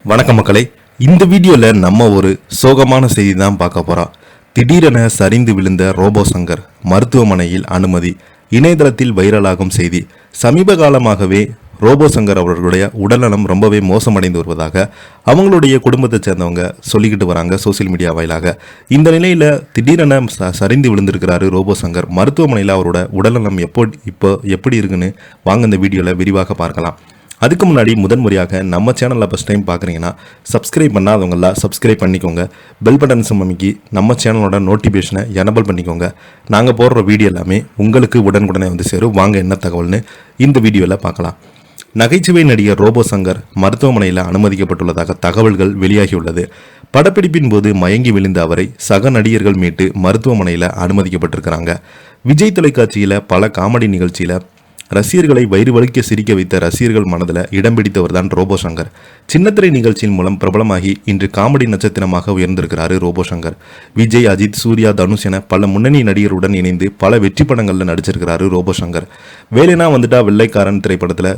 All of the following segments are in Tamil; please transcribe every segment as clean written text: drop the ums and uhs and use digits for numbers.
வணக்கம் மக்களே, இந்த வீடியோல நம்ம ஒரு சோகமான செய்தி தான் பார்க்க போறோம். திடீரென சரிந்து விழுந்த ரோபோ சங்கர் மருத்துவமனையில் அனுமதி. இணையதளத்தில் வைரலாகும் செய்தி. சமீப காலமாகவே ரோபோ சங்கர் அவர்களுடைய உடல்நலம் ரொம்பவே மோசமடைந்து வருவதாக அவங்களுடைய குடும்பத்தை சேர்ந்தவங்க சொல்லிக்கிட்டு வராங்க சோசியல் மீடியா வாயிலாக. இந்த நிலையில திடீரென சரிந்து விழுந்திருக்கிறாரு ரோபோ சங்கர். மருத்துவமனையில் அவரோட உடல்நலம் இப்போ எப்படி இருக்குன்னு வாங்க இந்த வீடியோல விரிவாக பார்க்கலாம். அதுக்கு முன்னாடி முதன்முறையாக நம்ம சேனலில் ஃபஸ்ட் டைம் பார்க்குறீங்கன்னா சப்ஸ்கிரைப் பண்ணாதவங்கள சப்ஸ்கிரைப் பண்ணிக்கோங்க. பெல் பட்டன் அமைக்கி நம்ம சேனலோட நோட்டிஃபிகேஷனை எனபிள் பண்ணிக்கோங்க. நாங்கள் போடுற வீடியோ எல்லாமே உங்களுக்கு உடனுக்குடனே வந்து சேரும். வாங்க என்ன தகவல்னு இந்த வீடியோவில் பார்க்கலாம். நகைச்சுவை நடிகர் ரோபோ சங்கர் மருத்துவமனையில் அனுமதிக்கப்பட்டுள்ளதாக தகவல்கள் வெளியாகியுள்ளது. படப்பிடிப்பின் போது மயங்கி விழுந்த அவரை சக நடிகர்கள் மீட்டு மருத்துவமனையில் அனுமதிக்கப்பட்டிருக்கிறாங்க. விஜய் தொலைக்காட்சியில் பல காமெடி நிகழ்ச்சியில் ரசிகர்களை வயிறு வலிக்க சிரிக்க வைத்த ரசிகர்கள் மனதில் இடம் பிடித்தவர் தான் ரோபோ சங்கர். சின்னத்திரை நிகழ்ச்சியின் மூலம் பிரபலமாகி இன்று காமெடி நட்சத்திரமாக உயர்ந்திருக்கிறாரு ரோபோ சங்கர். விஜய், அஜித், சூர்யா, தனுஷ் என பல முன்னணி நடிகருடன் இணைந்து பல வெற்றி படங்களில் நடிச்சிருக்கிறாரு ரோபோ சங்கர். வேலைனா வந்துட்டா வெள்ளைக்காரன் திரைப்படத்தில்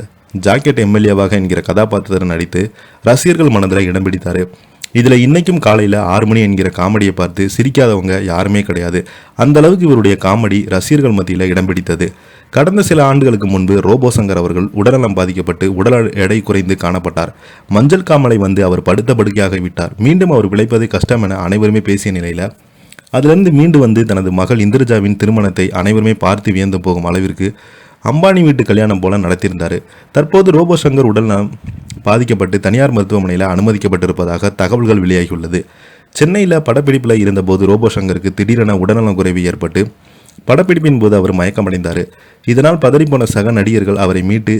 ஜாக்கெட் எம்எல்ஏவாக என்கிற கதாபாத்திரத்தை நடித்து ரசிகர்கள் மனதில் இடம் பிடித்தார். இதில் இன்னைக்கும் காலையில் 6 மணி என்கிற காமெடியை பார்த்து சிரிக்காதவங்க யாருமே கிடையாது. அந்த அளவுக்கு இவருடைய காமெடி ரசிகர்கள் மத்தியில் இடம் பிடித்தது. கடந்த சில ஆண்டுகளுக்கு முன்பு ரோபோ சங்கர் அவர்கள் உடல்நலம் பாதிக்கப்பட்டு உடல் எடை குறைந்து காணப்பட்டார். மஞ்சள் காமலை வந்து அவர் படுத்த படுக்கையாக விட்டார். மீண்டும் அவர் பிழைப்பது கஷ்டம் என அனைவருமே பேசிய நிலையில் அதிலிருந்து மீண்டு வந்து தனது மகள் இந்திரஜாவின் திருமணத்தை அனைவருமே பார்த்து வியந்து போகும் அளவிற்கு அம்பானி வீட்டு கல்யாணம் போல நடத்தியிருந்தார். தற்போது ரோபோ சங்கர் உடல்நலம் பாதிக்கப்பட்டு தனியார் மருத்துவமனையில் அனுமதிக்கப்பட்டிருப்பதாக தகவல்கள் வெளியாகியுள்ளது. சென்னையில் படப்பிடிப்பில் இருந்தபோது ரோபோ சங்கருக்கு திடீரென உடல்நலம் குறைவு ஏற்பட்டு படப்பிடிப்பின் போது அவர் மயக்கமடைந்தார். இதனால் பதறிப்போன சக நடிகர்கள் அவரை மீட்டு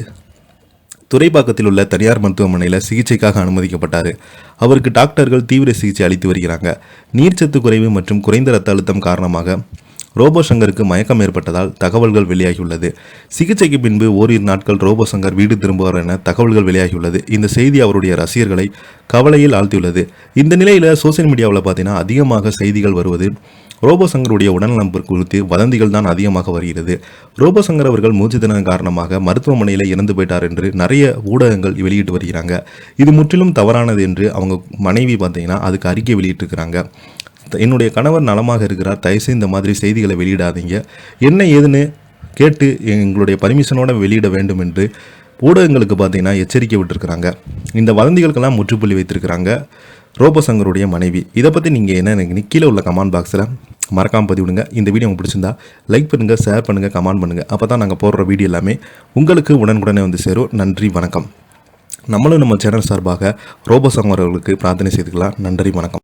துறைப்பாக்கத்தில் உள்ள தனியார் மருத்துவமனையில் சிகிச்சைக்காக அனுமதிக்கப்பட்டார். அவருக்கு டாக்டர்கள் தீவிர சிகிச்சை அளித்து வருகிறாங்க. நீர்ச்சத்து குறைவு மற்றும் குறைந்த இரத்த அழுத்தம் காரணமாக ரோபோ சங்கருக்கு மயக்கம் ஏற்பட்டதால் தகவல்கள் வெளியாகியுள்ளது. சிகிச்சைக்கு பின்பு ஓரிரு நாட்கள் ரோபோ சங்கர் வீடு திரும்புவார் என தகவல்கள் வெளியாகியுள்ளது. இந்த செய்தி அவருடைய ரசிகர்களை கவலையில் ஆழ்த்தியுள்ளது. இந்த நிலையில் சோசியல் மீடியாவில் பார்த்தீங்கன்னா அதிகமாக செய்திகள் வருவது ரோபோ சங்கருடைய உடல்நலம் குறித்து வதந்திகள் தான் அதிகமாக வருகிறது. ரோபோ சங்கர் அவர்கள் மூச்சு திணறல் காரணமாக மருத்துவமனையில் இறந்து போயிட்டார் என்று நிறைய ஊடகங்கள் வெளியிட்டு வருகிறாங்க. இது முற்றிலும் தவறானது என்று அவங்க மனைவி பார்த்தீங்கன்னா அதுக்கு அறிக்கை வெளியிட்டிருக்கிறாங்க. என்னுடைய கணவர் நலமாக இருக்கிறார், தயவுசெய்து இந்த மாதிரி செய்திகளை வெளியிடாதீங்க, என்ன ஏதுன்னு கேட்டு எங்களுடைய பர்மிஷனோட வெளியிட வேண்டும் என்று ஊடகங்களுக்கு பார்த்தீங்கன்னா எச்சரிக்கை விட்டுருக்கிறாங்க. இந்த வதந்திகளுக்கெல்லாம் முற்றுப்புள்ளி வைத்திருக்கிறாங்க ரோபோ சங்கருடைய மனைவி. இதை பற்றி நீங்கள் என்ன நினைக்கிறீங்க? கீழே உள்ள கமெண்ட் பாக்ஸில் மறக்காமல் பதிவிடுங்க. இந்த வீடியோ உங்களுக்கு பிடிச்சிருந்தா லைக் பண்ணுங்கள், ஷேர் பண்ணுங்கள், கமெண்ட் பண்ணுங்கள். அப்போ தான் நாங்கள் போடுற வீடியோ எல்லாமே உங்களுக்கு உடனுக்குடனே வந்து சேரும். நன்றி, வணக்கம். நம்மளும் நம்ம சேனல் சார்பாக ரோபோ சங்கர் அவர்களுக்கு பிரார்த்தனை செய்துக்கலாம். நன்றி, வணக்கம்.